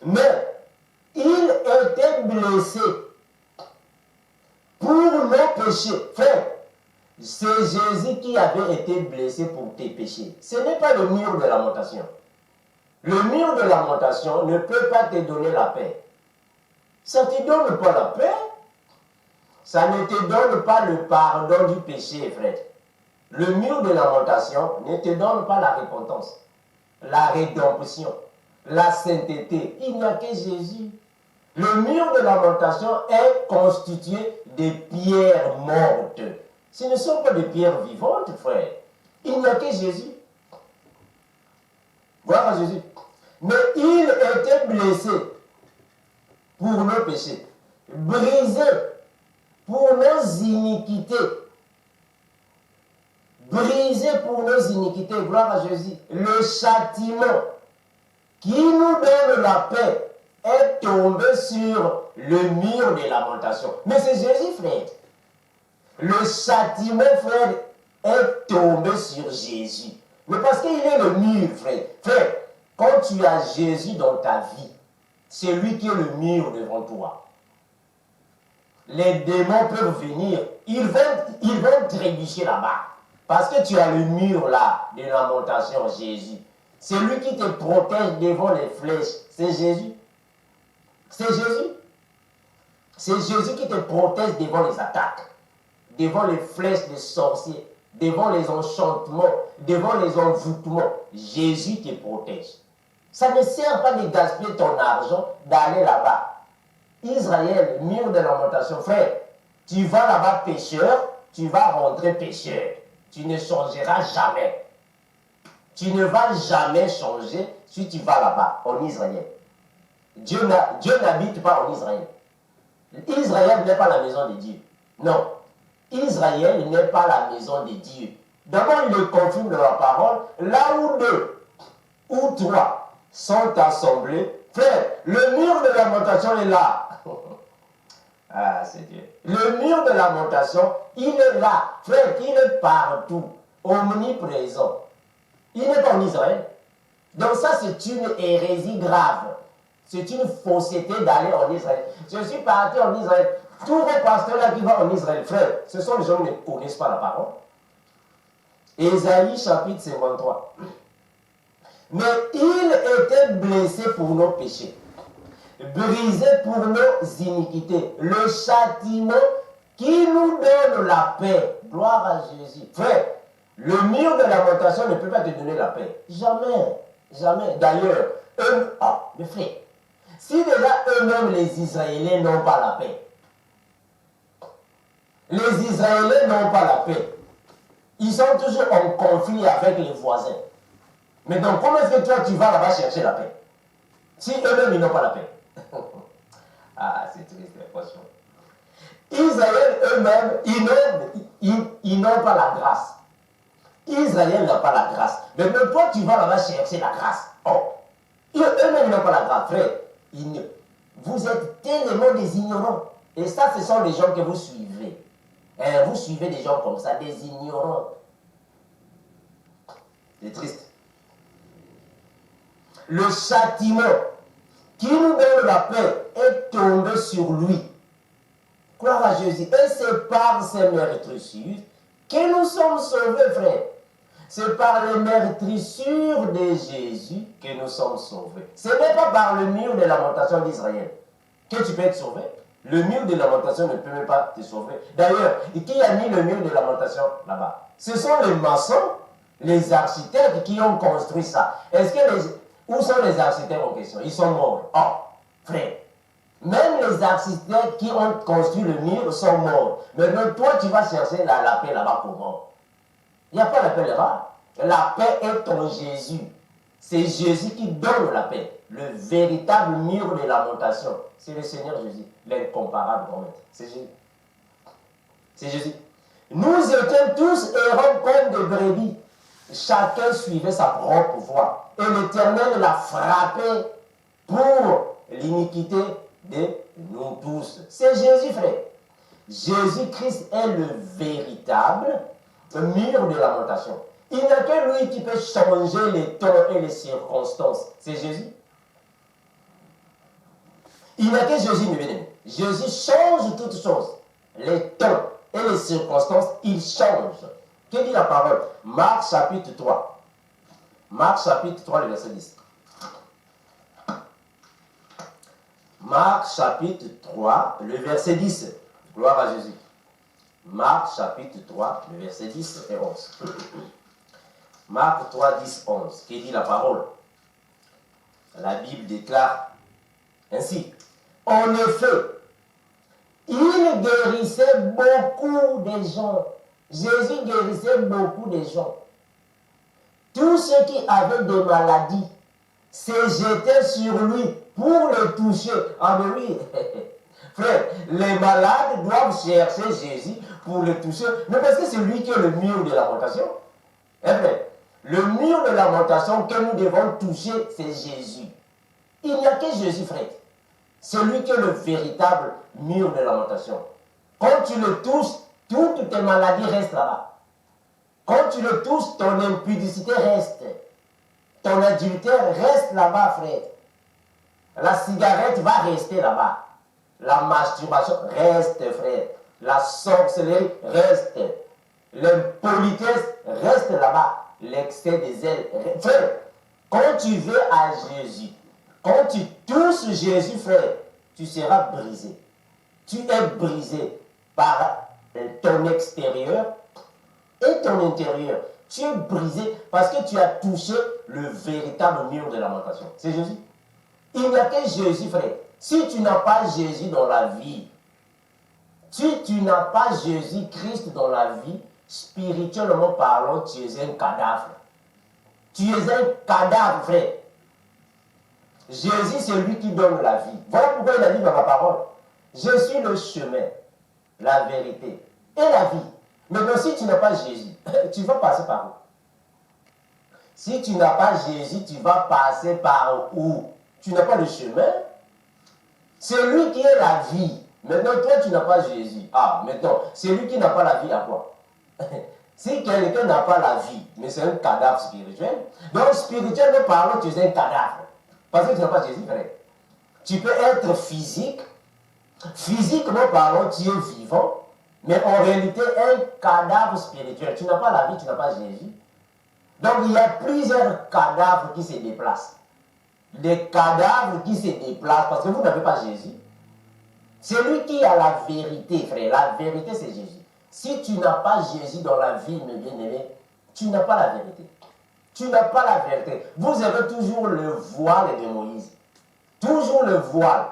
Mais il était blessé pour nos péchés. Frère, c'est Jésus qui avait été blessé pour tes péchés. Ce n'est pas le mur de lamentation. Le mur de lamentation ne peut pas te donner la paix. Ça ne te donne pas la paix. Ça ne te donne pas le pardon du péché, frère. Le mur de lamentation ne te donne pas la repentance, la rédemption, la sainteté. Il n'y a que Jésus. Le mur de lamentation est constitué de pierres mortes. Ce ne sont pas des pierres vivantes, frère. Il n'y a que Jésus. Voilà Jésus. Mais il était blessé pour nos péchés, brisé pour nos iniquités. Brisé pour nos iniquités, gloire à Jésus. Le châtiment qui nous donne la paix est tombé sur le mur de lamentation. Mais c'est Jésus, frère. Le châtiment, frère, est tombé sur Jésus. Mais parce qu'il est le mur, frère. Frère, quand tu as Jésus dans ta vie, c'est lui qui est le mur devant toi. Les démons peuvent venir, ils vont trébucher là-bas. Parce que tu as le mur là de lamentation, Jésus. C'est lui qui te protège devant les flèches. C'est Jésus. C'est Jésus. C'est Jésus qui te protège devant les attaques, devant les flèches des sorciers, devant les enchantements, devant les envoûtements. Jésus te protège. Ça ne sert pas de gaspiller ton argent d'aller là-bas. Israël, mur de lamentation, frère, tu vas là-bas pécheur, tu vas rentrer pécheur. Tu ne changeras jamais. Tu ne vas jamais changer si tu vas là-bas, en Israël. Dieu n'habite pas en Israël. Israël n'est pas la maison de Dieu. Non. Israël n'est pas la maison de Dieu. D'abord, il le confirme dans la parole. Là où deux ou trois sont assemblés, frère, le mur de lamentation est là. Ah, c'est Dieu. Le mur de lamentation, il est là. Frère, il est partout, omniprésent. Il n'est pas en Israël. Donc ça, c'est une hérésie grave. C'est une fausseté d'aller en Israël. Je suis parti en Israël. Tous les pasteurs là qui vont en Israël, frère, ce sont les gens qui ne connaissent pas la parole. Ésaïe chapitre 53. Mais il était blessé pour nos péchés, brisé pour nos iniquités. Le châtiment qui nous donne la paix. Gloire à Jésus. Frère, le mur de lamentation ne peut pas te donner la paix. Jamais. Jamais. D'ailleurs, mes frères, si déjà eux-mêmes, les Israéliens, n'ont pas la paix, les Israéliens n'ont pas la paix, ils sont toujours en conflit avec les voisins. Mais donc, comment est-ce que toi, tu vas là-bas chercher la paix? Si eux-mêmes, ils n'ont pas la paix. Ah, c'est triste, franchement. Israël eux-mêmes, ils n'ont pas la grâce. Israël n'a pas la grâce. Mais même toi, tu vas là-bas chercher la grâce. Oh. Eux-mêmes n'ont pas la grâce, frère. Vous êtes tellement des ignorants. Et ça, ce sont les gens que vous suivez. Vous suivez des gens comme ça, des ignorants. C'est triste. Le châtiment qui nous donne la paix est tombé sur lui. Gloire à Jésus. Et c'est par ses meurtrissures que nous sommes sauvés, frère. C'est par les meurtrissures de Jésus que nous sommes sauvés. Ce n'est pas par le mur de lamentation d'Israël que tu peux être sauvé. Le mur de lamentation ne peut même pas te sauver. D'ailleurs, qui a mis le mur de lamentation là-bas? Ce sont les maçons, les architectes qui ont construit ça. Où sont les architectes en question? Ils sont morts. Oh, frère. Même les architectes qui ont construit le mur sont morts. Maintenant, toi, tu vas chercher la paix là-bas comment? Il n'y a pas la paix là-bas. La paix est en Jésus. C'est Jésus qui donne la paix. Le véritable mur de lamentation, c'est le Seigneur Jésus. L'incomparable grand maître. C'est Jésus. C'est Jésus. Nous étions tous errants comme des brebis. Chacun suivait sa propre voie. Et l'Éternel l'a frappé pour l'iniquité de nous tous. C'est Jésus, frère. Jésus-Christ est le véritable mur de lamentation. Il n'y a que lui qui peut changer les temps et les circonstances. C'est Jésus. Il n'y a que Jésus, mes bien-aimés. Jésus change toutes choses. Les temps et les circonstances, il change. Que dit la parole? Marc chapitre 3. Marc chapitre 3, le verset 10. Marc chapitre 3, le verset 10. Gloire à Jésus. Marc chapitre 3, le verset 10 et 11. Marc 3, 10, 11. Que dit la parole? La Bible déclare ainsi. En effet, il guérissait beaucoup de gens. Jésus guérissait beaucoup de gens. Tous ceux qui avaient des maladies se jetaient sur lui pour le toucher. Ah mais oui, frère, les malades doivent chercher Jésus pour le toucher. Mais parce que c'est lui qui est le mur de lamentation. Frère, le mur de lamentation que nous devons toucher, c'est Jésus. Il n'y a que Jésus, frère. C'est lui qui est le véritable mur de lamentation. Quand tu le touches, toutes tes maladies restent là-bas. Quand tu le touches, ton impudicité reste. Ton adultère reste là-bas, frère. La cigarette va rester là-bas. La masturbation reste, frère. La sorcellerie reste. L'impolitesse reste là-bas. L'excès des ailes. Frère, quand tu veux à Jésus, quand tu touches Jésus, frère, tu seras brisé. Tu es brisé par ton extérieur et ton intérieur. Tu es brisé parce que tu as touché le véritable mur de lamentation. C'est Jésus. Il n'y a que Jésus, frère. Si tu n'as pas Jésus dans la vie, si tu n'as pas Jésus-Christ dans la vie, spirituellement parlant, tu es un cadavre. Tu es un cadavre, frère. Jésus, c'est lui qui donne la vie. Voilà pourquoi il a dit dans la parole, je suis le chemin, la vérité et la vie. Maintenant, si tu n'as pas Jésus, tu vas passer par où? Si tu n'as pas Jésus, tu vas passer par où? Tu n'as pas le chemin. C'est lui qui est la vie. Maintenant, toi, tu n'as pas Jésus. Ah, maintenant, c'est lui qui n'a pas la vie à quoi? Si quelqu'un n'a pas la vie, mais c'est un cadavre spirituel, donc spirituellement parlant, tu es un cadavre. Parce que tu n'as pas Jésus, frère. Tu peux être physique. Physiquement parlant, tu es vivant. Mais en réalité, un cadavre spirituel. Tu n'as pas la vie, tu n'as pas Jésus. Donc, il y a plusieurs cadavres qui se déplacent. Des cadavres qui se déplacent parce que vous n'avez pas Jésus. C'est lui qui a la vérité, frère. La vérité, c'est Jésus. Si tu n'as pas Jésus dans la vie, mes bien-aimés, tu n'as pas la vérité. Tu n'as pas la vérité. Vous avez toujours le voile de Moïse. Toujours le voile.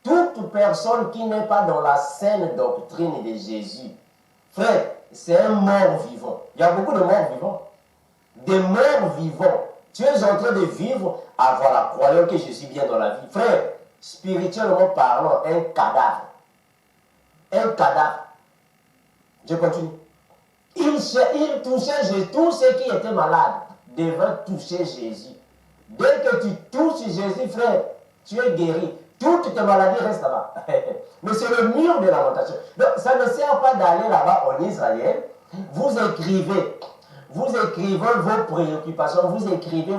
Toute personne qui n'est pas dans la saine doctrine de Jésus, frère, c'est un mort vivant. Il y a beaucoup de morts vivants. Des morts vivants. Tu es en train de vivre, ah voilà, croyant que je suis bien dans la vie. Frère, spirituellement parlant, un cadavre. Un cadavre. Je continue. Il touchait Jésus. Tous ceux qui étaient malades devaient toucher Jésus. Dès que tu touches Jésus, frère, tu es guéri. Toutes tes maladies restent là-bas. Mais c'est le mur de lamentation. Donc, ça ne sert pas d'aller là-bas en Israël. Vous écrivez vos préoccupations, vous écrivez,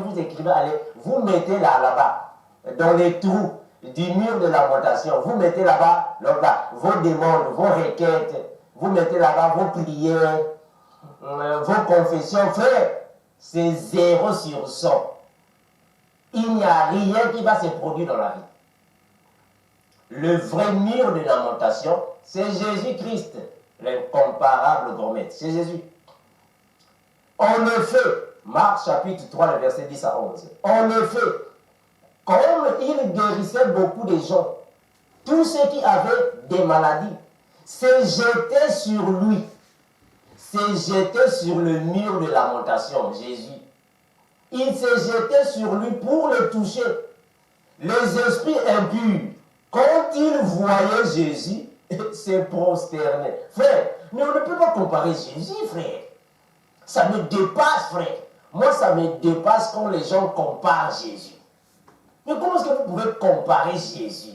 allez, vous mettez là-bas, dans les trous du mur de lamentation, vous mettez là-bas vos demandes, vos requêtes, vous mettez là-bas vos prières, vos confessions. Frère, c'est 0 sur 100. Il n'y a rien qui va se produire dans la vie. Le vrai mur de lamentation, c'est Jésus-Christ, l'incomparable gourmet. C'est Jésus. En effet, Marc chapitre 3, le verset 10 à 11. En effet, comme il guérissait beaucoup de gens, tous ceux qui avaient des maladies se jetaient sur lui, se jetaient sur le mur de lamentation, Jésus. Ils se jetaient sur lui pour le toucher. Les esprits impurs, quand ils voyaient Jésus, se prosternaient. Frère, mais on ne peut pas comparer Jésus, frère. Ça me dépasse, frère. Moi, ça me dépasse quand les gens comparent Jésus. Mais comment est-ce que vous pouvez comparer Jésus?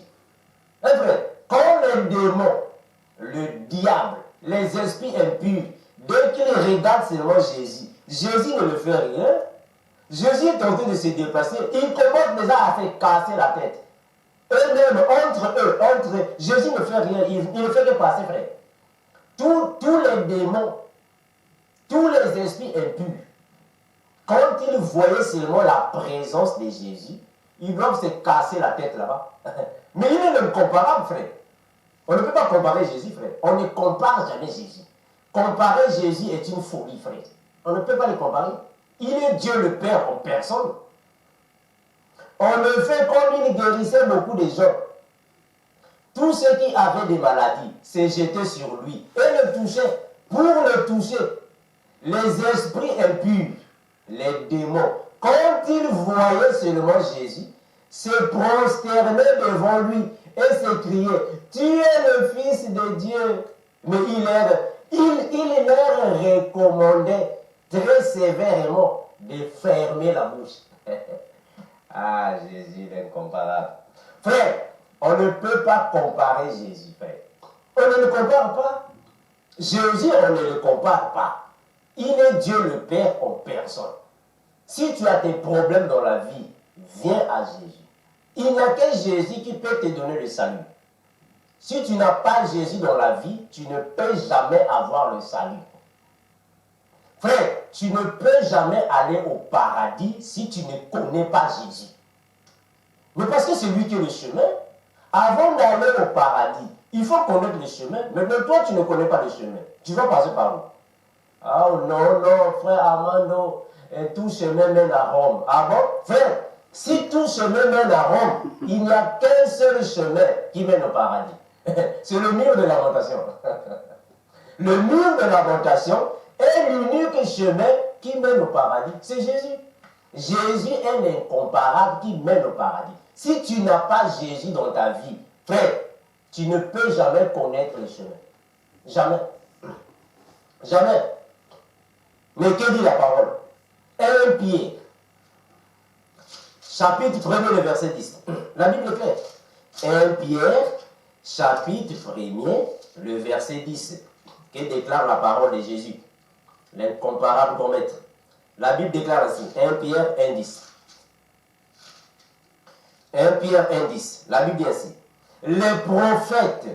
Frère, quand les démons, le diable, les esprits impurs, dès qu'ils regardent seulement Jésus, Jésus ne le fait rien. Jésus est en train de se déplacer. Il commence déjà à se casser la tête. Eux-mêmes, entre entre eux, Jésus ne fait rien, il ne fait que passer, frère. Tous les démons, tous les esprits impurs, quand ils voyaient seulement la présence de Jésus, ils doivent se casser la tête là-bas. Mais il est incomparable, frère. On ne peut pas comparer Jésus, frère. On ne compare jamais Jésus. Comparer Jésus est une folie, frère. On ne peut pas le comparer. Il est Dieu le Père en personne. On le fait comme il guérissait beaucoup de gens. Tous ceux qui avaient des maladies se jetaient sur lui et le touchaient. Pour le toucher, les esprits impurs, les démons, quand ils voyaient seulement Jésus, se prosternaient devant lui et s'écriaient, tu es le Fils de Dieu. Mais il leur recommandait très sévèrement de fermer la bouche. Ah, Jésus l'incomparable. Frère, on ne peut pas comparer Jésus, frère. On ne le compare pas. Jésus, on ne le compare pas. Il est Dieu le Père en personne. Si tu as des problèmes dans la vie, viens à Jésus. Il n'y a que Jésus qui peut te donner le salut. Si tu n'as pas Jésus dans la vie, tu ne peux jamais avoir le salut. Frère, tu ne peux jamais aller au paradis si tu ne connais pas Jésus. Mais parce que c'est lui qui est le chemin. Avant d'aller au paradis, il faut connaître le chemin. Mais toi, tu ne connais pas le chemin. Tu vas passer par où? Ah non, non, frère Armando, tout chemin mène à Rome. Ah bon? Frère, si tout chemin mène à Rome, il n'y a qu'un seul chemin qui mène au paradis. C'est le mur de lamentation. Le mur de lamentation est l'unique chemin qui mène au paradis. C'est Jésus. Jésus est l'incomparable qui mène au paradis. Si tu n'as pas Jésus dans ta vie, frère, tu ne peux jamais connaître le chemin. Jamais. Jamais. Mais que dit la parole? 1 Pierre, chapitre 1er, le verset 10. La Bible est claire. 1 Pierre, chapitre 1er, le verset 10. Que déclare la parole de Jésus, l'incomparable bon maître. La Bible déclare ainsi, 1 Pierre 1,10. 1 Pierre 1,10. La Bible dit ainsi, les prophètes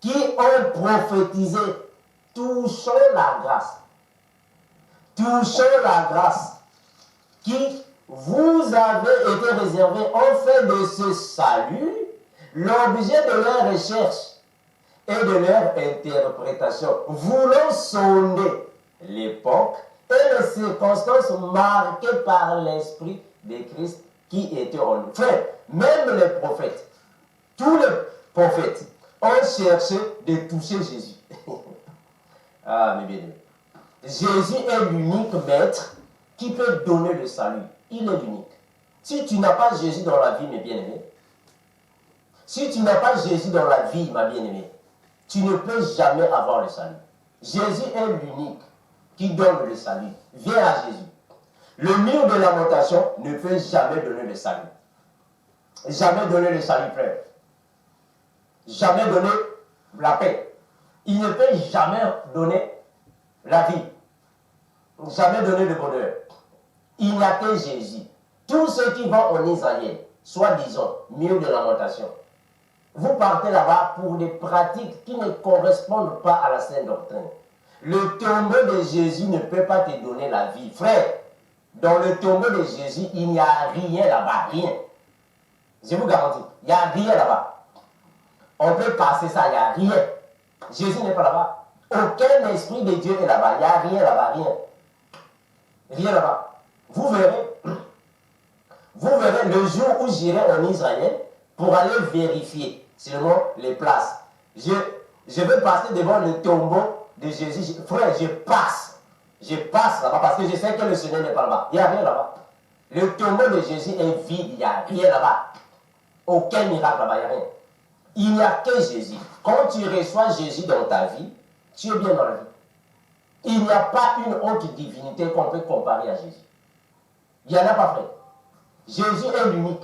qui ont prophétisé touchant la grâce qui vous avez été réservée en fait de ce salut, l'objet de leur recherche et de leur interprétation, voulant sonder l'époque et les circonstances marquées par l'Esprit de Christ qui était en nous. Frère, même les prophètes, tous les prophètes ont cherché de toucher Jésus. Ah, mes bien-aimés. Jésus est l'unique maître qui peut donner le salut. Il est l'unique. Si tu n'as pas Jésus dans la vie, mes bien-aimés, si tu n'as pas Jésus dans la vie, ma bien-aimée, tu ne peux jamais avoir le salut. Jésus est l'unique qui donne le salut. Viens à Jésus. Le mur de lamentation ne peut jamais donner le salut. Jamais donner le salut, frère. Jamais donner la paix. Il ne peut jamais donner la vie. Jamais donner le bonheur. Il n'y a que Jésus. Tous ceux qui vont en Israël, soi-disant, mur de lamentation, vous partez là-bas pour des pratiques qui ne correspondent pas à la sainte doctrine. Le tombeau de Jésus ne peut pas te donner la vie. Frère, dans le tombeau de Jésus, il n'y a rien là-bas, rien. Je vous garantis, il n'y a rien là-bas. On peut passer ça, il n'y a rien. Jésus n'est pas là-bas. Aucun esprit de Dieu est là-bas. Il n'y a rien là-bas, rien. Rien là-bas. Vous verrez le jour où j'irai en Israël pour aller vérifier seulement les places. Je vais passer devant le tombeau de Jésus. Frère, je passe là-bas parce que je sais que le Seigneur n'est pas là-bas. Il n'y a rien là-bas. Le tombeau de Jésus est vide, il n'y a rien là-bas. Aucun miracle là-bas, il n'y a rien. Il n'y a que Jésus. Quand tu reçois Jésus dans ta vie, tu es bien dans la vie. Il n'y a pas une autre divinité qu'on peut comparer à Jésus. Il n'y en a pas, frère. Jésus est l'unique.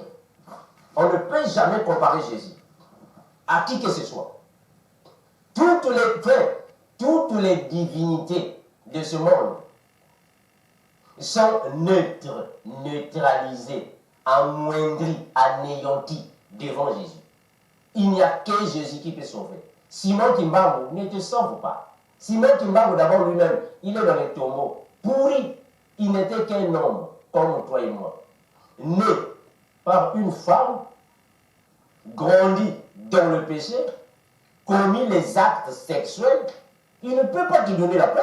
On ne peut jamais comparer Jésus à qui que ce soit. Toutes les divinités de ce monde sont neutralisées, amoindries, anéanties devant Jésus. Il n'y a que Jésus qui peut sauver. Simon Kimbangu ne te sauve pas. Simon Kimbangu, d'abord lui-même, il est dans les tombeaux. Pourri, il n'était qu'un homme, comme toi et moi. Né par une femme, grandi dans le péché, commis les actes sexuels, il ne peut pas te donner la paix,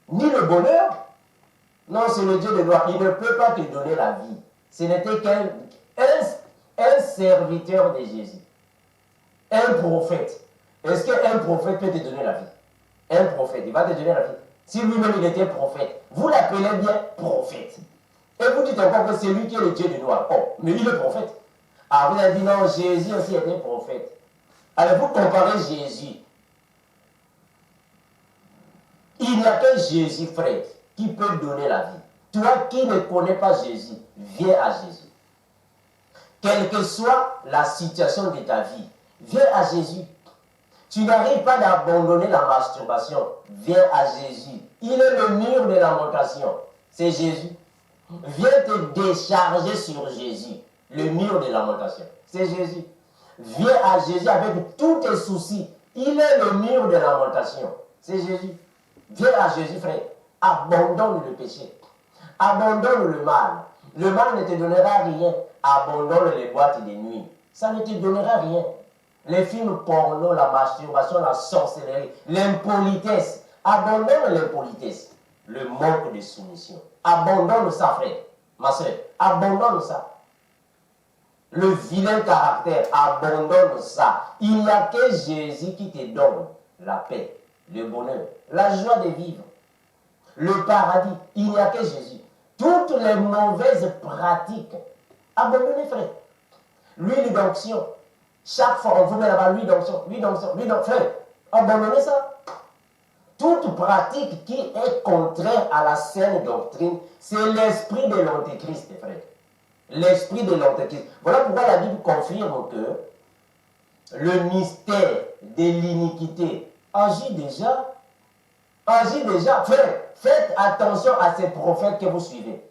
ni le bonheur. Non, c'est le Dieu de gloire. Il ne peut pas te donner la vie. Ce n'était qu'un serviteur de Jésus. Un prophète. Est-ce qu'un prophète peut te donner la vie? Un prophète, il va te donner la vie. Si lui-même il était prophète, vous l'appelez bien prophète. Et vous dites encore que c'est lui qui est le Dieu de gloire. Oh, mais il est prophète. Ah, vous avez dit non, Jésus aussi était prophète. Alors vous comparez Jésus. Il n'y a que Jésus, frère, qui peut donner la vie. Toi qui ne connais pas Jésus, viens à Jésus. Quelle que soit la situation de ta vie, viens à Jésus. Tu n'arrives pas d'abandonner la masturbation, viens à Jésus. Il est le mur de lamentation, c'est Jésus. Viens te décharger sur Jésus, le mur de lamentation, c'est Jésus. Viens à Jésus avec tous tes soucis, il est le mur de lamentation, c'est Jésus. Viens à Jésus, frère, abandonne le péché, abandonne le mal. Le mal ne te donnera rien, abandonne les boîtes de nuit, ça ne te donnera rien. Les films porno, la masturbation, la sorcellerie, l'impolitesse. Abandonne l'impolitesse. Le manque de soumission. Abandonne ça, frère. Ma soeur, abandonne ça. Le vilain caractère, abandonne ça. Il n'y a que Jésus qui te donne la paix, le bonheur, la joie de vivre, le paradis. Il n'y a que Jésus. Toutes les mauvaises pratiques, abandonnez, frère. L'huile d'onction. Chaque fois, on vous met là-bas l'huile d'onction, frère, abandonnez ça. Toute pratique qui est contraire à la saine doctrine, c'est l'esprit de l'antéchrist, frère. L'esprit de l'antéchrist. Voilà pourquoi la Bible confirme que le mystère de l'iniquité agit déjà. Agit déjà. Frère, faites attention à ces prophètes que vous suivez.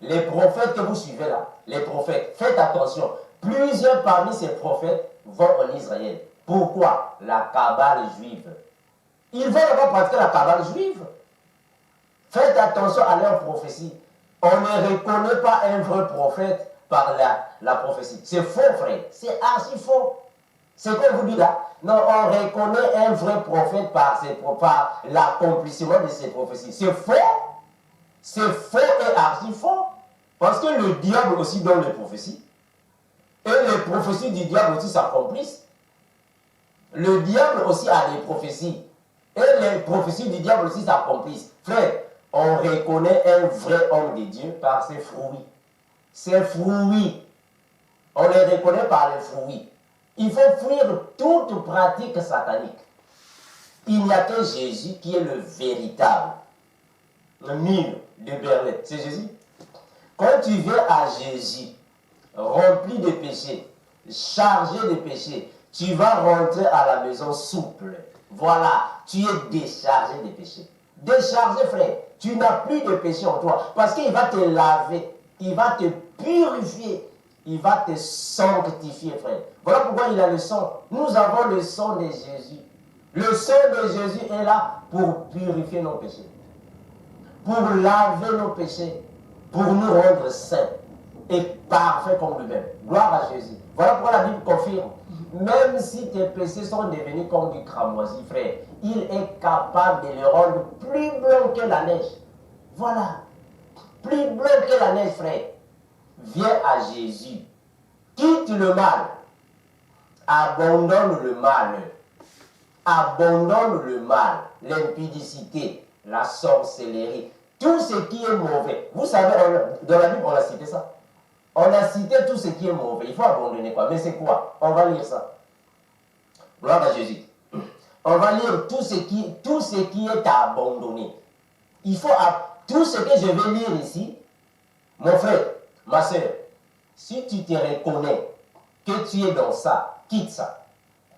Les prophètes que vous suivez là, les prophètes, faites attention. Plusieurs parmi ces prophètes vont en Israël. Pourquoi? La Kabbale juive. Ils vont d'abord pratiquer la Kabbale juive. Faites attention à leurs prophéties. On ne reconnaît pas un vrai prophète par la prophétie. C'est faux, frère. C'est archi faux. C'est quoi vous dites là? Non, on reconnaît un vrai prophète par l'accomplissement de ses prophéties. C'est faux. C'est faux et archi faux. Parce que le diable aussi donne les prophéties. Et les prophéties du diable aussi s'accomplissent. Le diable aussi a des prophéties. Et les prophéties du diable aussi s'accomplissent. Frère, on reconnaît un vrai homme de Dieu par ses fruits. Ses fruits. On les reconnaît par les fruits. Il faut fuir toute pratique satanique. Il n'y a que Jésus qui est le véritable mur de Berlin. C'est Jésus. Quand tu viens à Jésus, rempli de péchés, chargé de péchés, tu vas rentrer à la maison souple. Voilà, tu es déchargé de péchés. Déchargé, frère. Tu n'as plus de péché en toi. Parce qu'il va te laver, il va te purifier, il va te sanctifier, frère. Voilà pourquoi il a le sang. Nous avons le sang de Jésus. Le sang de Jésus est là pour purifier nos péchés, pour laver nos péchés, pour nous rendre saints et parfaits comme lui-même. Gloire à Jésus. Voilà pourquoi la Bible confirme. Même si tes péchés sont devenus comme du cramoisi, frère, il est capable de les rendre plus blancs que la neige. Voilà. Plus blanc que la neige, frère. Viens à Jésus. Quitte le mal. Abandonne le mal. Abandonne le mal. L'impudicité, la sorcellerie, tout ce qui est mauvais. Vous savez, dans la Bible, on a cité ça. On a cité tout ce qui est mauvais. Il faut abandonner quoi? Mais c'est quoi? On va lire ça. Gloire à Jésus. On va lire tout ce qui est à abandonner. Il faut tout ce que je vais lire ici, mon frère, ma soeur, si tu te reconnais que tu es dans ça, quitte ça.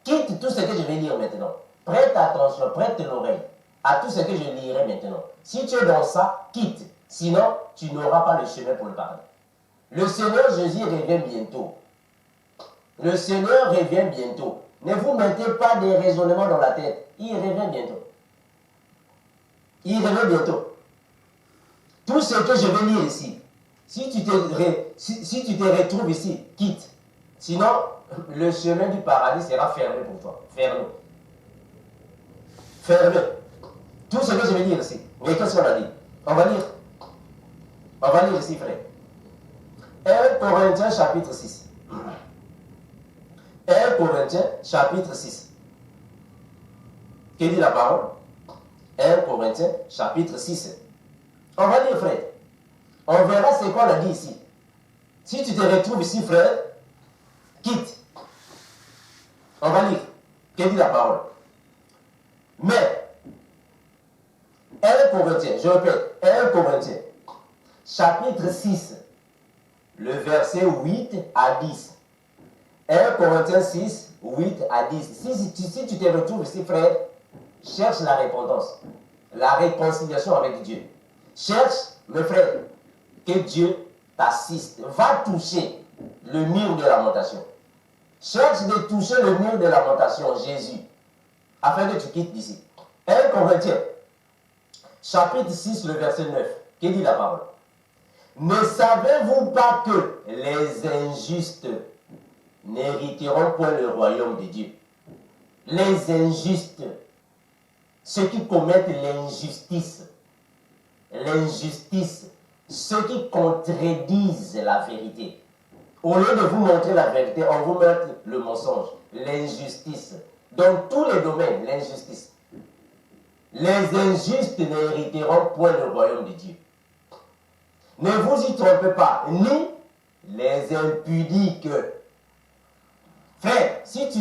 Quitte tout ce que je vais lire maintenant. Prête attention, prête l'oreille à tout ce que je lirai maintenant. Si tu es dans ça, quitte. Sinon, tu n'auras pas le chemin pour le paradis. Le Seigneur Jésus revient bientôt. Le Seigneur revient bientôt. Ne vous mettez pas des raisonnements dans la tête. Il revient bientôt. Il revient bientôt. Tout ce que je vais lire ici, si tu te retrouves ici, quitte. Sinon, le chemin du paradis sera fermé pour toi. Fermé. Fermé. Tout ce que je vais lire ici. Mais qu'est-ce qu'on a dit? On va lire. On va lire ici, frère. 1 Corinthiens chapitre 6. 1 Corinthiens chapitre 6. Qu'est-ce dit la parole? 1 Corinthiens chapitre 6. On va lire, frère. On verra ce qu'on a dit ici. Si tu te retrouves ici, frère, quitte. On va lire. Qu'est-ce dit la parole? Mais, 1 Corinthiens, je répète, 1 Corinthiens, chapitre 6, le verset 8 à 10. 1 Corinthiens 6, 8 à 10. Si tu te retrouves ici, frère, cherche la repentance, la réconciliation avec Dieu. Cherche, mes frères, que Dieu t'assiste. Va toucher le mur de lamentation. Cherche de toucher le mur de lamentation, Jésus, afin que tu quittes d'ici. 1 Corinthiens, chapitre 6, le verset 9. Qu'est dit la parole? Ne savez-vous pas que les injustes n'hériteront point le royaume de Dieu? Les injustes, ceux qui commettent l'injustice, ceux qui contredisent la vérité. Au lieu de vous montrer la vérité, on vous montre le mensonge, l'injustice. Dans tous les domaines, l'injustice. Les injustes n'hériteront point le royaume de Dieu. Ne vous y trompez pas, ni les impudiques. Frère, si tu